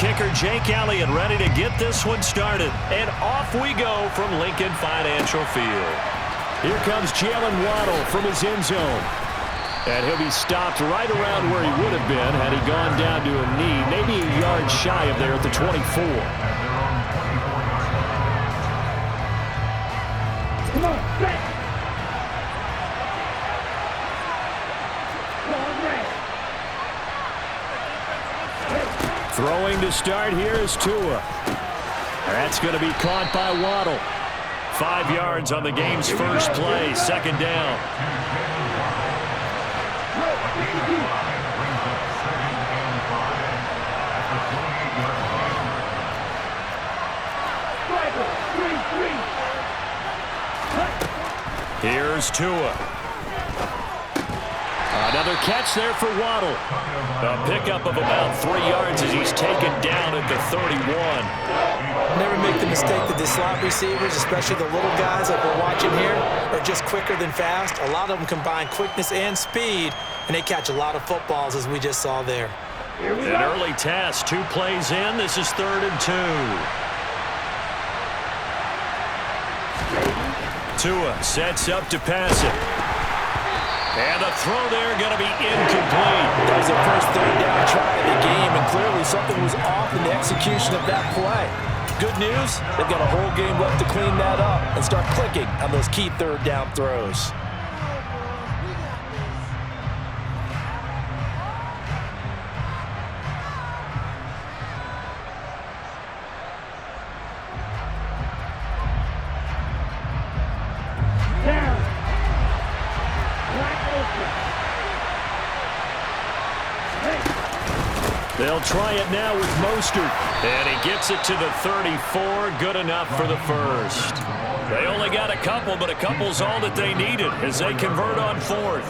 kicker Jake Elliott ready to get this one started. And off we go from Lincoln Financial Field. Here comes Jalen Waddle from his end zone. And he'll be stopped right around where he would have been had he gone down to a knee, maybe a yard shy of there at the 24. Come on, back. Throwing to start here is Tua. That's going to be caught by Waddle. 5 yards on the game's first play, second down. Here's Tua. Another catch there for Waddle. A pickup of about 3 yards as he's taken down at the 31. Never make the mistake that the slot receivers, especially the little guys like we're watching here, are just quicker than fast. A lot of them combine quickness and speed, and they catch a lot of footballs, as we just saw there. An early test, 2 plays in. This is 3rd and 2. Tua sets up to pass it. And the throw there going to be incomplete. That was the first 3rd down try of the game, and clearly something was off in the execution of that play. Good news, they've got a whole game left to clean that up and start clicking on those key 3rd down throws. They'll try it now with Mostert. And he gets it to the 34. Good enough for the first. They only got a couple, but a couple's all that they needed as they convert on 4th.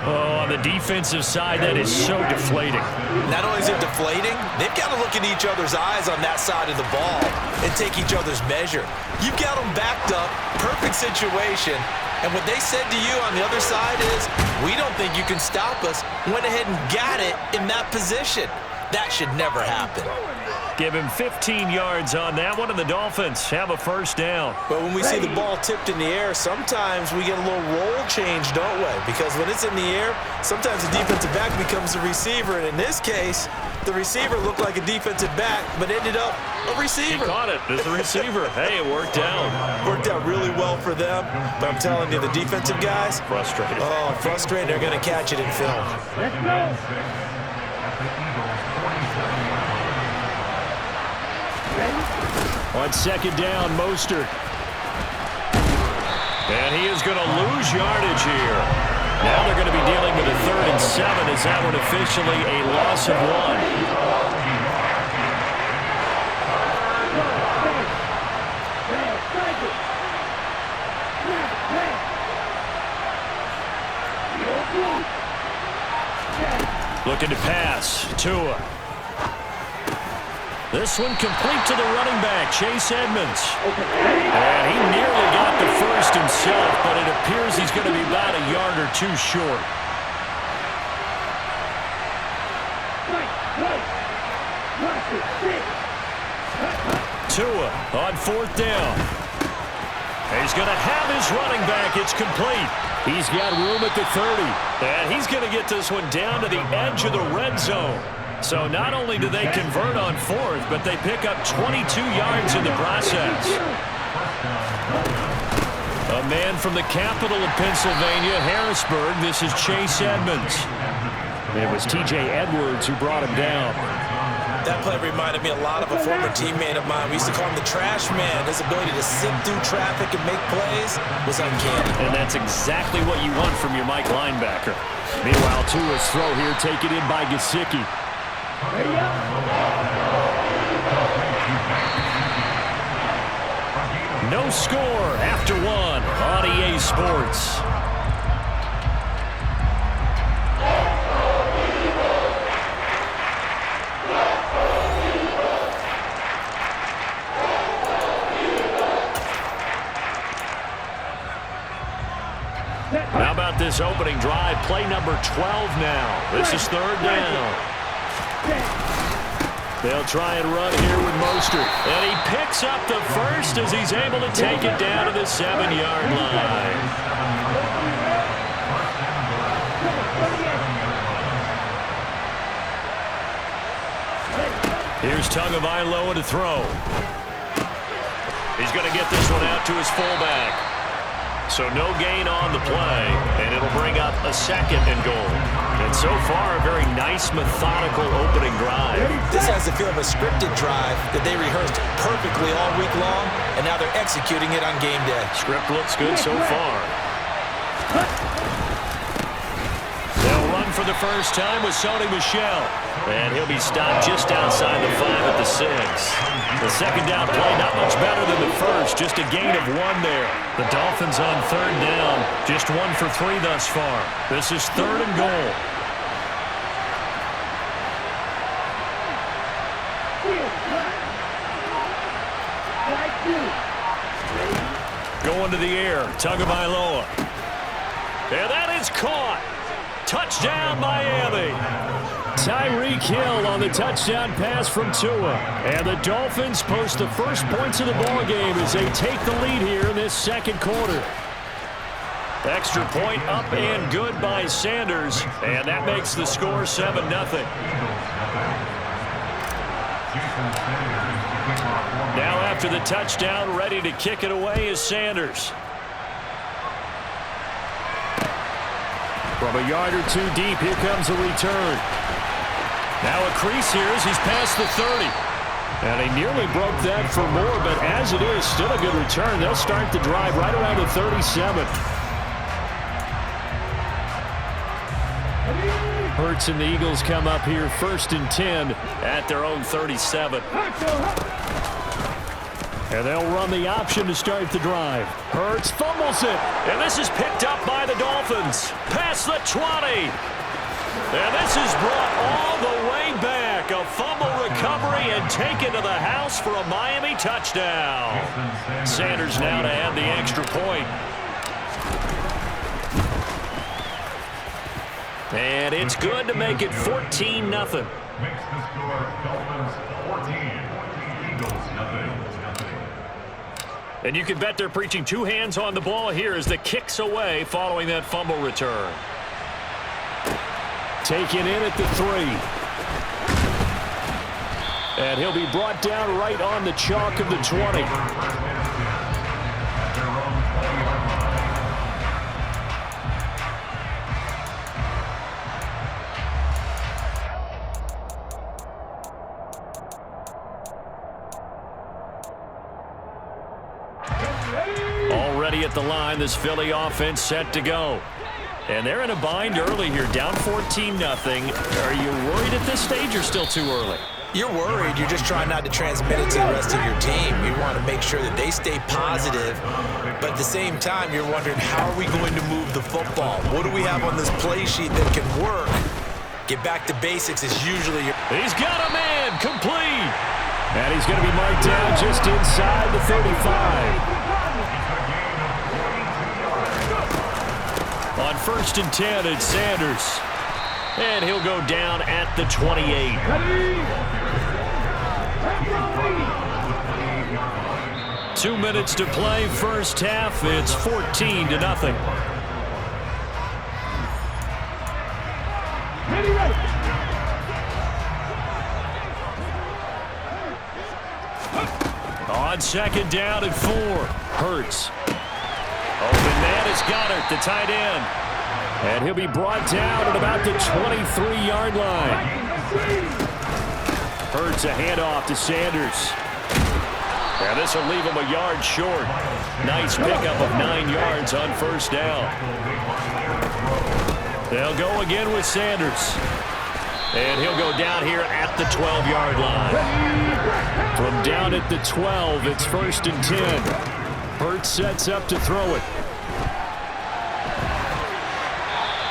Oh, on the defensive side, that is so deflating. Not only is it deflating, they've got to look in each other's eyes on that side of the ball and take each other's measure. You've got them backed up, perfect situation, and what they said to you on the other side is, we don't think you can stop us. Went ahead and got it in that position. That should never happen. Give him 15 yards on that one, and the Dolphins have a first down. But when we see the ball tipped in the air, sometimes we get a little roll change, don't we? Because when it's in the air, sometimes the defensive back becomes a receiver. And in this case, the receiver looked like a defensive back, but ended up a receiver. He caught it as the receiver. Hey, it worked out. Worked out really well for them. But I'm telling you, the defensive guys, frustrated. Oh, frustrated. They're going to catch it in film. Let's go. On second down, Mostert. And he is going to lose yardage here. Now they're going to be dealing with a 3rd and 7 as that one officially a loss of 1. Looking to pass. Tua. This one complete to the running back, Chase Edmonds. And he nearly got the first himself, but it appears he's going to be about a yard or 2 short. Tua on 4th down. He's going to have his running back. It's complete. He's got room at the 30. And he's going to get this one down to the edge of the red zone. So not only do they convert on 4th, but they pick up 22 yards in the process. A man from the capital of Pennsylvania, Harrisburg. This is Chase Edmonds. It was T.J. Edwards who brought him down. That play reminded me a lot of a former teammate of mine. We used to call him the trash man. His ability to sift through traffic and make plays was uncanny. And that's exactly what you want from your Mike linebacker. Meanwhile, Tua's throw here taken in by Gesicki. No score after 1 on EA Sports. How about this opening drive? Play number 12 now. This is 3rd down. They'll try and run here with Mostert. And he picks up the first as he's able to take it down to the 7-yard line. Here's Tagovailoa to throw. He's going to get this one out to his fullback. So no gain on the play, and it'll bring up a 2nd and goal. And so far, a very nice, methodical opening drive. This has the feel of a scripted drive that they rehearsed perfectly all week long, and now they're executing it on game day. Script looks good so far. They'll run for the first time with Sony Michel. And he'll be stopped just outside the 5 at the 6. The second down play, not much better than the first, just a gain of 1 there. The Dolphins on 3rd down, just 1 for 3 thus far. This is 3rd and goal. Going to the air, Tagovailoa. And that is caught. Touchdown, Miami. Tyreek Hill on the touchdown pass from Tua. And the Dolphins post the first points of the ballgame as they take the lead here in this 2nd quarter. Extra point up and good by Sanders. And that makes the score 7-0. Now after the touchdown, ready to kick it away is Sanders. From a yard or 2 deep, here comes a return. Now a crease here as he's past the 30. And he nearly broke that for more, but as it is, still a good return. They'll start the drive right around the 37. Hurts and the Eagles come up here 1st and 10 at their own 37. And they'll run the option to start the drive. Hurts fumbles it. And this is picked up by the Dolphins. Past the 20. And this is brought all the way back. A fumble recovery and taken to the house for a Miami touchdown. Sanders now to add the extra point. And it's good to make it 14-0. Makes the score Dolphins 14, Eagles nothing. And you can bet they're preaching 2 hands on the ball here as the kick's away following that fumble return. Taken in at the 3. And he'll be brought down right on the chalk of the 20. Already at the line, this Philly offense set to go. And they're in a bind early here, down 14-0. Are you worried at this stage or still too early? You're worried. You're just trying not to transmit it to the rest of your team. You want to make sure that they stay positive. But at the same time, you're wondering, how are we going to move the football? What do we have on this play sheet that can work? Get back to basics is usually your... He's got a man, complete. And he's going to be marked down just inside the 35. On 1st and 10, it's Sanders. And he'll go down at the 28. 2 minutes to play, first half. It's 14-0. On 2nd down and 4, Hurts. Open man is Goddard, the tight end. And he'll be brought down at about the 23-yard line. Hurts a handoff to Sanders. And this will leave him a yard short. Nice pickup of 9 yards on 1st down. They'll go again with Sanders. And he'll go down here at the 12-yard line. From down at the 12, it's 1st and 10. Hurts sets up to throw it.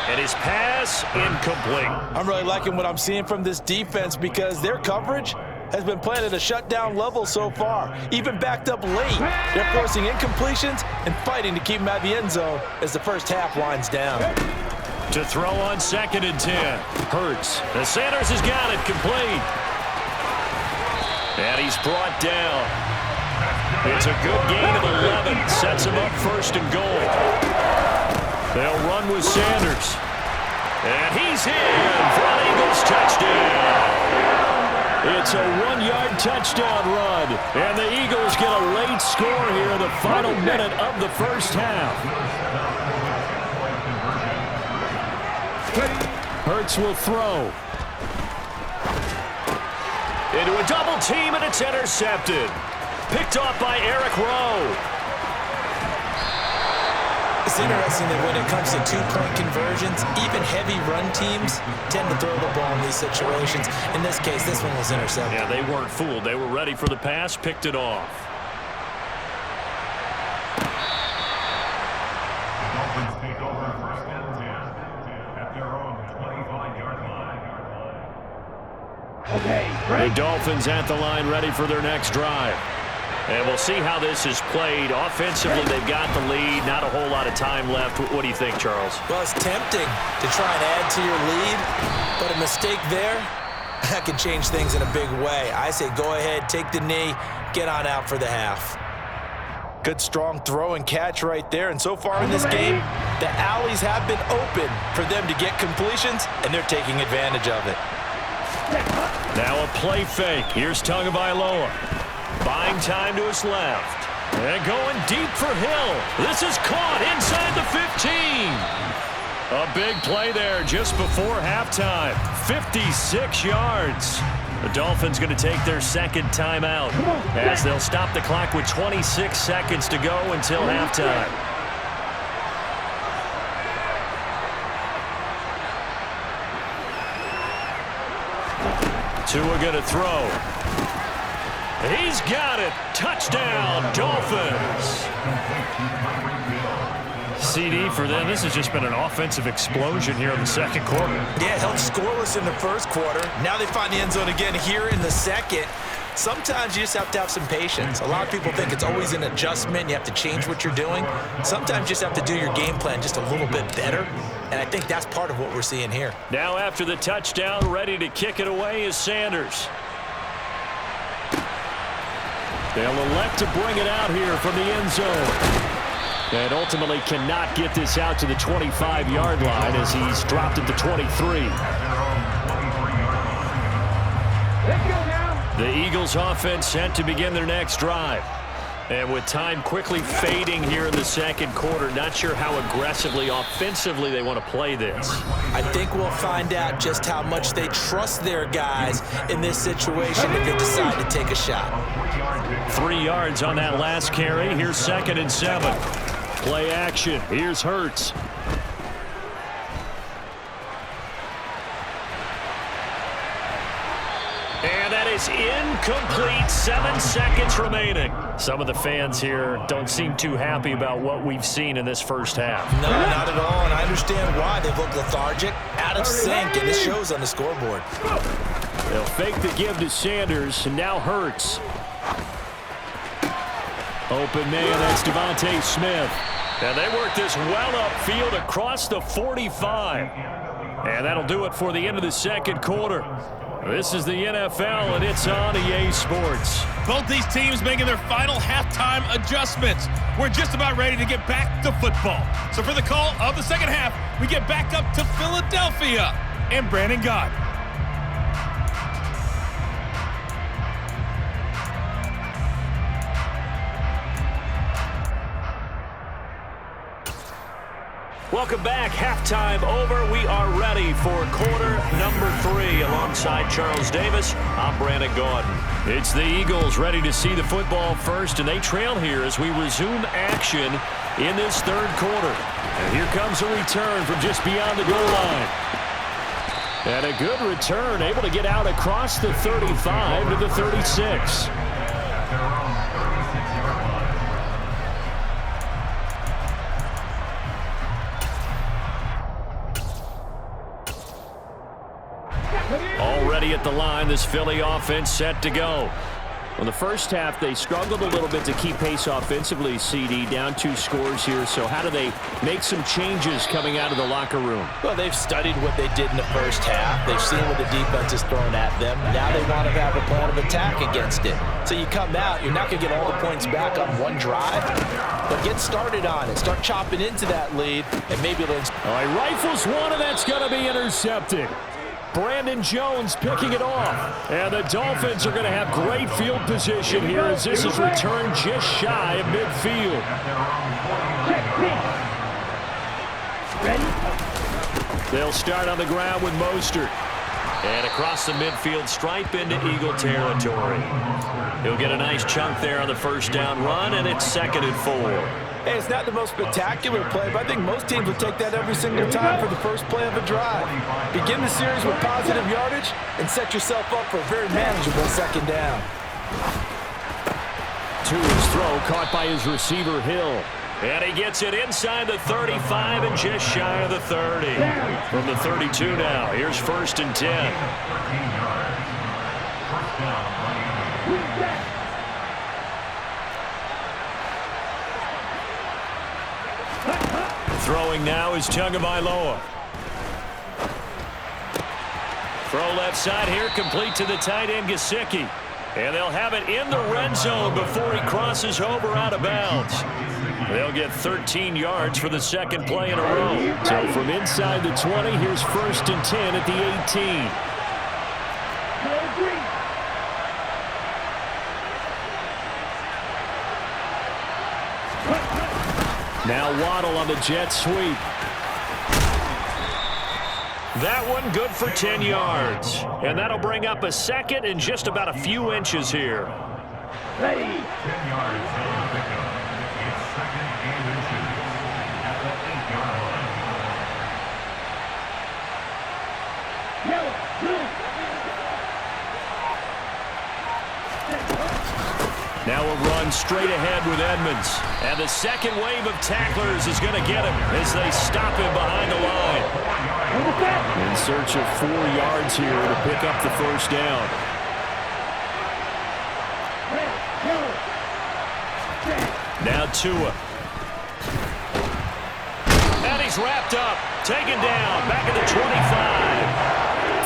And his pass incomplete. I'm really liking what I'm seeing from this defense because their coverage has been playing at a shutdown level so far. Even backed up late. They're forcing incompletions and fighting to keep them out of the end zone as the first half winds down. To throw on 2nd and 10. Hurts. The Sanders has got it complete. And he's brought down. It's a good gain of 11. Sets him up first and goal. They'll run with Sanders. And he's in for an Eagles touchdown. It's a 1-yard touchdown run. And the Eagles get a late score here in the final minute of the first half. Hurts will throw. Into a double team, and it's intercepted. Picked off by Eric Rowe. It's interesting that when it comes to two-point conversions, even heavy run teams tend to throw the ball in these situations. In this case, this one was intercepted. Yeah, they weren't fooled. They were ready for the pass, picked it off. The Dolphins take over first and 10 at their own 25-yard line. The Dolphins at the line, ready for their next drive. And we'll see how this is played. Offensively, they've got the lead. Not a whole lot of time left. What do you think, Charles? Well, it's tempting to try and add to your lead, but a mistake there, that can change things in a big way. I say go ahead, take the knee, get on out for the half. Good, strong throw and catch right there. And so far in this game, the alleys have been open for them to get completions, and they're taking advantage of it. Now a play fake. Here's Tagovailoa. Buying time to his left. And going deep for Hill. This is caught inside the 15. A big play there just before halftime. 56 yards. The Dolphins going to take their second timeout as they'll stop the clock with 26 seconds to go until halftime. Tua going to throw. He's got it. Touchdown, Dolphins. CD for them. This has just been an offensive explosion here in the second quarter. Yeah, held scoreless in the first quarter. Now they find the end zone again here in the second. Sometimes you just have to have some patience. A lot of people think it's always an adjustment. You have to change what you're doing. Sometimes you just have to do your game plan just a little bit better. And I think that's part of what we're seeing here. Now after the touchdown, ready to kick it away is Sanders. They'll elect to bring it out here from the end zone. And ultimately cannot get this out to the 25-yard line as he's dropped it to 23. The Eagles offense set to begin their next drive. And with time quickly fading here in the second quarter, not sure how aggressively, offensively they want to play this. I think we'll find out just how much they trust their guys in this situation if they decide to take a shot. 3 yards on that last carry. Here's 2nd and 7. Play action. Here's Hurts. And that is incomplete. 7 seconds remaining. Some of the fans here don't seem too happy about what we've seen in this first half. No, not at all, and I understand why. They've looked lethargic, out of sync, and this shows on the scoreboard. They'll fake the give to Sanders, and now Hurts. Open man, that's Devontae Smith. And they work this well upfield across the 45. And that'll do it for the end of the second quarter. This is the NFL, and it's on EA Sports. Both these teams making their final halftime adjustments. We're just about ready to get back to football. So for the call of the second half, we get back up to Philadelphia and Brandon Gott. Welcome back. Halftime over. We are ready for quarter number 3. Alongside Charles Davis, I'm Brandon Gordon. It's the Eagles ready to see the football first, and they trail here as we resume action in this third quarter. And here comes a return from just beyond the goal line. And a good return, able to get out across the 35 to the 36. Already at the line, this Philly offense set to go. Well, the first half, they struggled a little bit to keep pace offensively, CD, down 2 scores here. So how do they make some changes coming out of the locker room? Well, they've studied what they did in the first half. They've seen what the defense is throwing at them. Now they want to have a plan of attack against it. So you come out, you're not going to get all the points back on one drive, but get started on it. Start chopping into that lead, and maybe learn. All right, rifles one, and that's going to be intercepted. Brandon Jones picking it off. And the Dolphins are going to have great field position here as this is returned just shy of midfield. They'll start on the ground with Mostert. And across the midfield stripe into Eagle territory. He'll get a nice chunk there on the first down run, and it's 2nd and 4. Hey, it's not the most spectacular play, but I think most teams would take that every single time for the first play of a drive. Begin the series with positive yardage and set yourself up for a very manageable 2nd down. To his throw, caught by his receiver, Hill. And he gets it inside the 35 and just shy of the 30. From the 32 now, here's 1st and 10. Throwing now is Tagovailoa. Throw left side here, complete to the tight end, Gesicki. And they'll have it in the red zone before he crosses over out of bounds. They'll get 13 yards for the 2nd play in a row. So from inside the 20, here's 1st and 10 at the 18. Now Waddle on the jet sweep. That one good for 10 yards. And that'll bring up a 2nd and just about a few inches here. Ready. 10 yards on the pickup. It's 2nd and inches at the 8-yard line. Now a run straight ahead with Edmonds. And the 2nd wave of tacklers is going to get him as they stop him behind the line. In search of 4 yards here to pick up the 1st down. Now Tua. And he's wrapped up. Taken down. Back at the 25.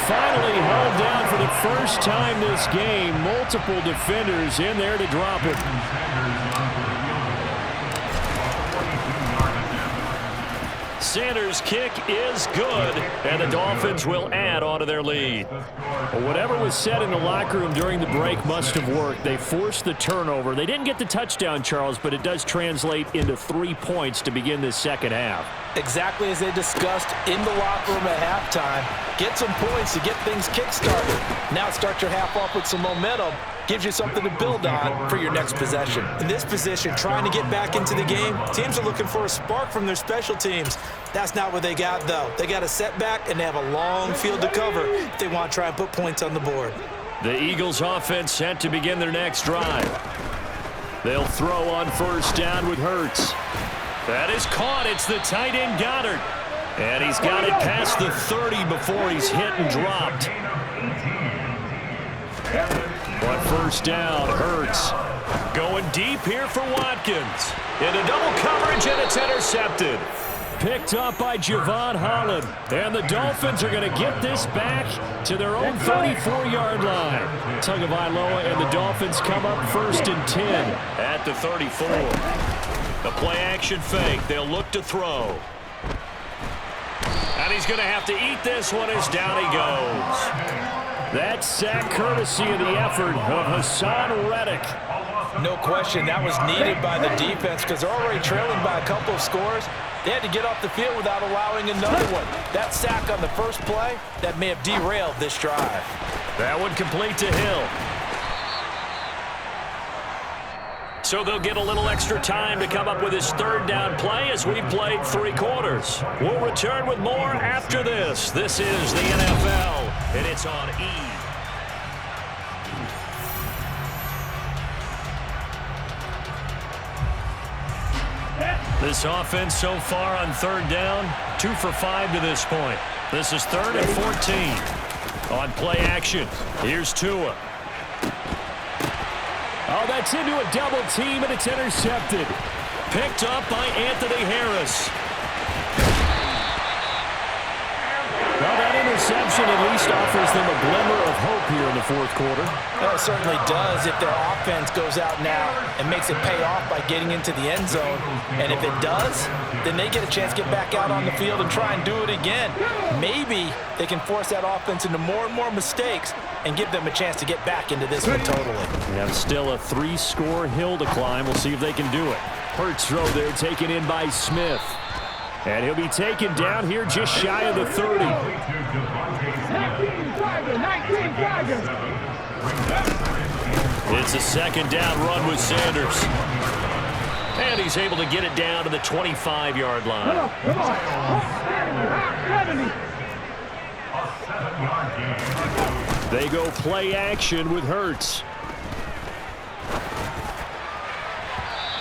Finally held down for the first time this game. Multiple defenders in there to drop it. Sanders' kick is good, and the Dolphins will add on to their lead. Well, whatever was said in the locker room during the break must have worked. They forced the turnover. They didn't get the touchdown, Charles, but it does translate into 3 points to begin this 2nd half. Exactly as they discussed in the locker room at halftime. Get some points to get things kick-started. Now start your half off with some momentum. Gives you something to build on for your next possession. In this position, trying to get back into the game, teams are looking for a spark from their special teams. That's not what they got, though. They got a setback, and they have a long field to cover if they want to try and put points on the board. The Eagles' offense set to begin their next drive. They'll throw on 1st down with Hurts. That is caught. It's the tight end Goddard. And he's got it past the 30 before he's hit and dropped. On 1st down, Hurts. Going deep here for Watkins. Into double coverage, and it's intercepted. Picked up by Javon Holland. And the Dolphins are going to get this back to their own 34-yard line. Tagovailoa and the Dolphins come up 1st and 10 at the 34. The play-action fake. They'll look to throw. And he's going to have to eat this one as down he goes. That sack courtesy of the effort of Hassan Reddick. No question, that was needed by the defense because they're already trailing by a couple of scores. They had to get off the field without allowing another one. That sack on the first play, that may have derailed this drive. That one complete to Hill. So they'll get a little extra time to come up with his 3rd down play as we played 3 quarters. We'll return with more after this. This is the NFL, and it's on E! This offense so far on 3rd down, 2 for 5 to this point. This is 3rd and 14. On play action, here's Tua. Oh, that's into a double team, and it's intercepted. Picked up by Anthony Harris. Well, that interception at least offers them a glimmer of hope here in the fourth quarter. Well, it certainly does if their offense goes out now and makes it pay off by getting into the end zone. And if it does, then they get a chance to get back out on the field and try and do it again. Maybe they can force that offense into more and more mistakes and give them a chance to get back into this one totally. We have still a 3-score hill to climb. We'll see if they can do it. Hurts throw there, taken in by Smith. And he'll be taken down here just shy of the 30. It's a second down run with Sanders. And he's able to get it down to the 25-yard line. They go play action with Hurts.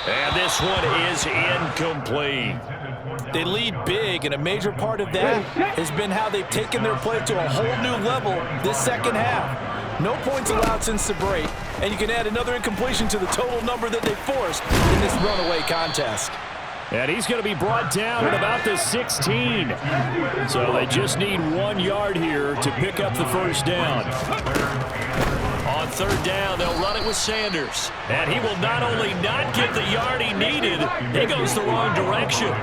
And this one is incomplete. They lead big, and a major part of that has been how they've taken their play to a whole new level this second half. No points allowed since the break, and you can add another incompletion to the total number that they forced in this runaway contest. And he's going to be brought down at about the 16. So they just need 1 yard here to pick up the first down. On third down, they'll run it with Sanders. And he will not only not get the yard he needed, he goes the wrong direction.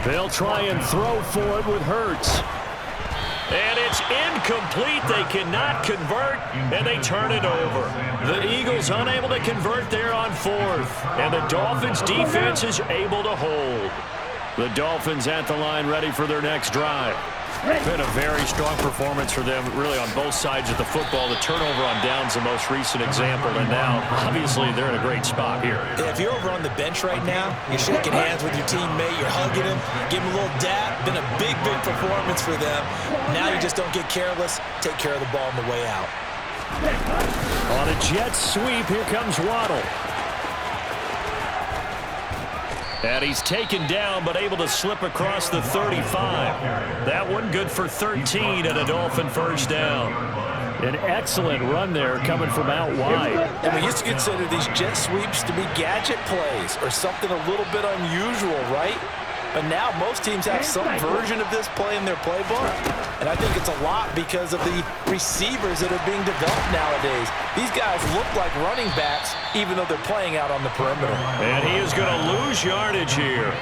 They'll try and throw for it with Hurts. And it's incomplete. They cannot convert, and they turn it over. The Eagles unable to convert there on fourth, and the Dolphins defense is able to hold. The Dolphins at the line ready for their next drive. Been a very strong performance for them, really, on both sides of the football. The turnover on downs, the most recent example, and now, obviously, they're in a great spot here. Yeah, if you're over on the bench right now, you're shaking hands with your teammate, you're hugging him, give him a little dap. Been a big, big performance for them. Now you just don't get careless. Take care of the ball on the way out. On a jet sweep, here comes Waddle. And he's taken down, but able to slip across the 35. That one good for 13 and a Dolphin first down. An excellent run there coming from out wide. And we used to consider these jet sweeps to be gadget plays or something a little bit unusual, right? But now most teams have some version of this play in their playbook. And I think it's a lot because of the receivers that are being developed nowadays. These guys look like running backs even though they're playing out on the perimeter. And he is going to lose yardage here.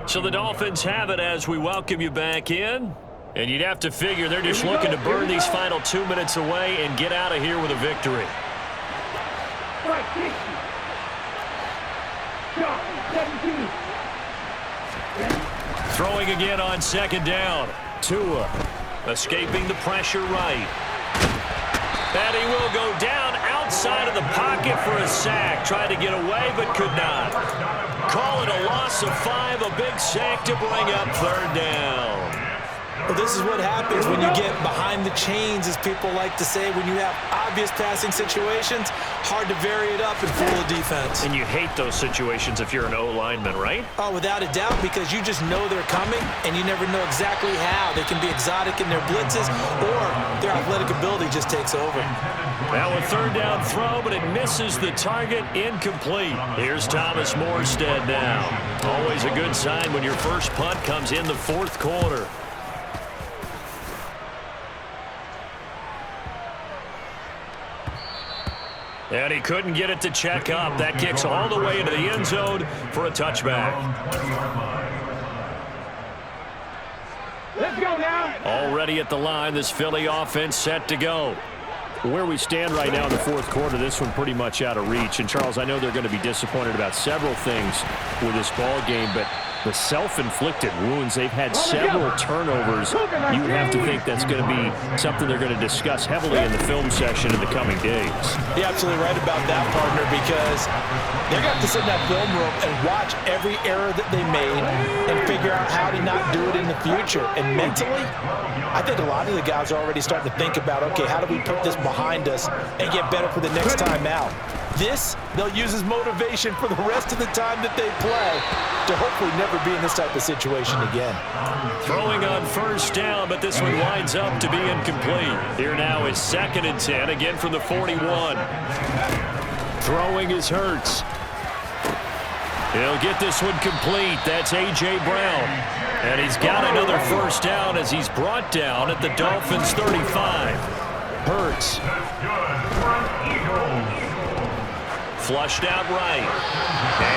So the Dolphins have it as we welcome you back in. And you'd have to figure they're just looking to burn these final 2 minutes away and get out of here with a victory. Throwing again on second down. Tua escaping the pressure right. And he will go down outside of the pocket for a sack. Tried to get away but could not. Call it a loss of 5, a big sack to bring up third down. Well, this is what happens when you get behind the chains, as people like to say. When you have obvious passing situations, hard to vary it up and fool the defense. And you hate those situations if you're an O-lineman, right? Oh, without a doubt, because you just know they're coming, and you never know exactly how. They can be exotic in their blitzes, or their athletic ability just takes over. Now a third down throw, but it misses the target, incomplete. Here's Thomas Morstead now. Always a good sign when your first punt comes in the fourth quarter. And he couldn't get it to check up. That kicks all the way into the end zone for a touchback. Let's go now. Already at the line, this Philly offense set to go. Where we stand right now in the fourth quarter, this one pretty much out of reach. And, Charles, I know they're going to be disappointed about several things with this ball game, but the self-inflicted wounds, they've had several turnovers. You have to think that's going to be something they're going to discuss heavily in the film session in the coming days. You're absolutely right about that, partner, because they're going to have to sit in that film room and watch every error that they made and figure out how to not do it in the future. And mentally, I think a lot of the guys are already starting to think about, okay, how do we put this behind us and get better for the next time out? This, they'll use as motivation for the rest of the time that they play to hopefully never be in this type of situation again. Throwing on first down, but this one winds up to be incomplete. Here now is 2nd and 10, again from the 41. Throwing is Hurts. He'll get this one complete. That's A.J. Brown. And he's got another first down as he's brought down at the Dolphins' 35. Hurts. Flushed out right.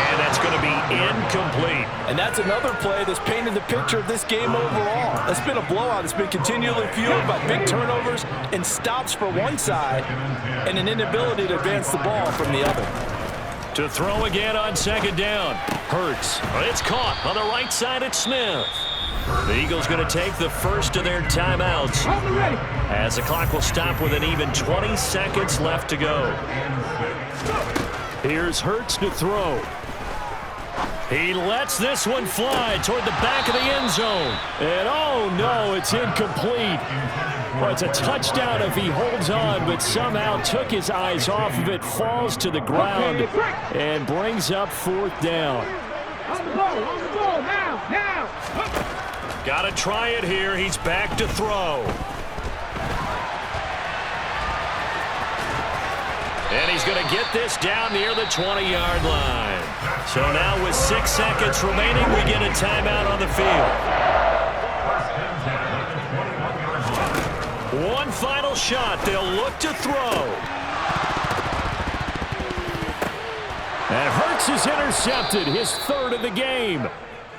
And that's going to be incomplete. And that's another play that's painted the picture of this game overall. It's been a blowout. It's been continually fueled by big turnovers and stops for one side and an inability to advance the ball from the other. To throw again on 2nd down. Hurts. It's caught on the right side at Smith. The Eagles going to take the first of their timeouts as the clock will stop with an even 20 seconds left to go. Here's Hurts to throw. He lets this one fly toward the back of the end zone. And oh no, it's incomplete. Well, it's a touchdown if he holds on, but somehow took his eyes off of it, falls to the ground, and brings up 4th down. Got to try it here. He's back to throw. And he's going to get this down near the 20-yard line. So now with 6 seconds remaining, we get a timeout on the field. One final shot. They'll look to throw. And Hurts is intercepted, his 3rd of the game.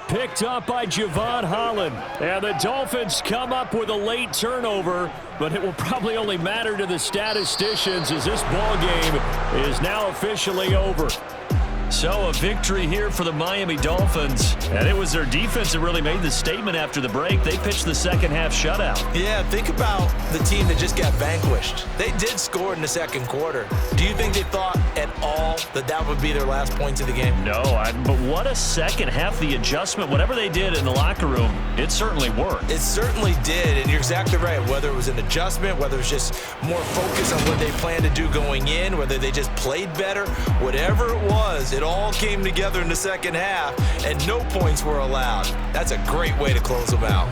Picked up by Javon Holland. And the Dolphins come up with a late turnover, but it will probably only matter to the statisticians as this ball game is now officially over. So a victory here for the Miami Dolphins. And it was their defense that really made the statement after the break. They pitched the second half shutout. Yeah, think about the team that just got vanquished. They did score in the 2nd quarter. Do you think they thought at all that that would be their last points of the game? No, but what a second half. The adjustment, whatever they did in the locker room, it certainly worked. It certainly did, and you're exactly right. Whether it was an adjustment, whether it was just more focus on what they planned to do going in, whether they just played better, whatever it was, it all came together in the second half, and no points were allowed. That's a great way to close them out.